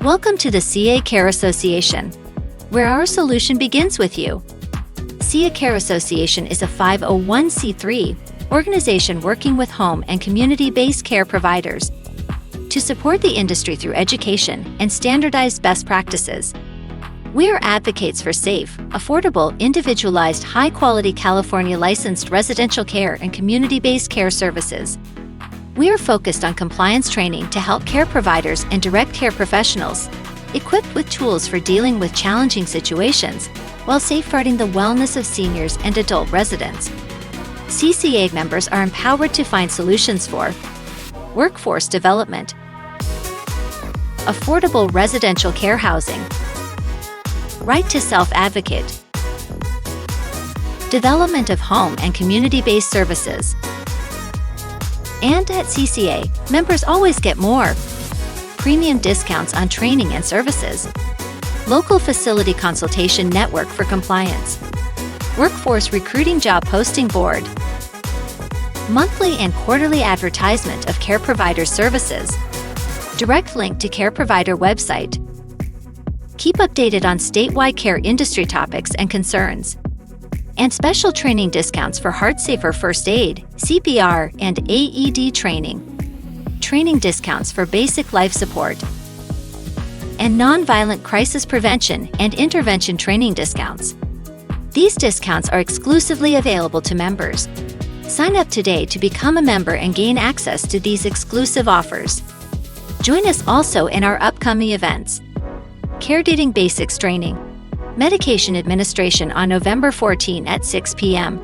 Welcome to the CA Care Association, where our solution begins with you. CA Care Association is a 501c3 organization working with home and community-based care providers to support the industry through education and standardized best practices. We are advocates for safe, affordable, individualized, high-quality California licensed residential care and community-based care services. We are focused on compliance training to help care providers and direct care professionals, equipped with tools for dealing with challenging situations, while safeguarding the wellness of seniors and adult residents. CCA members are empowered to find solutions for workforce development, affordable residential care housing, right to self-advocate, development of home and community-based services. And at CCA, members always get more. Premium discounts on training and services. Local facility consultation network for compliance. Workforce recruiting job posting board. Monthly and quarterly advertisement of care provider services. Direct link to care provider website. Keep updated on statewide care industry topics and concerns. And special training discounts for heart safer first aid, CPR, and AED training. Training discounts for basic life support. And nonviolent crisis prevention and intervention training discounts. These discounts are exclusively available to members. Sign up today to become a member and gain access to these exclusive offers. Join us also in our upcoming events. Caregiving Basics Training. Medication Administration on November 14 at 6 p.m.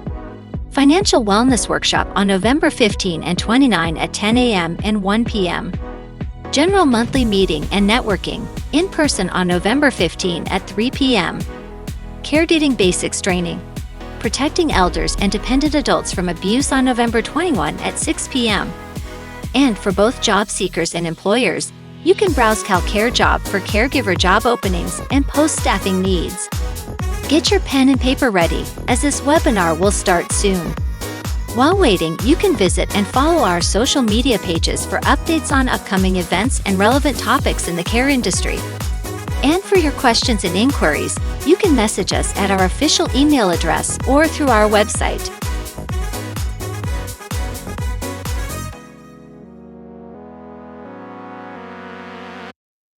Financial Wellness Workshop on November 15 and 29 at 10 a.m. and 1 p.m. General Monthly Meeting and Networking, in person on November 15 at 3 p.m. Caregiving Basics Training. Protecting Elders and Dependent Adults from Abuse on November 21 at 6 p.m. And for both job seekers and employers, you can browse CalCare Job for caregiver job openings and post-staffing needs. Get your pen and paper ready, as this webinar will start soon. While waiting, you can visit and follow our social media pages for updates on upcoming events and relevant topics in the care industry. And for your questions and inquiries, you can message us at our official email address or through our website.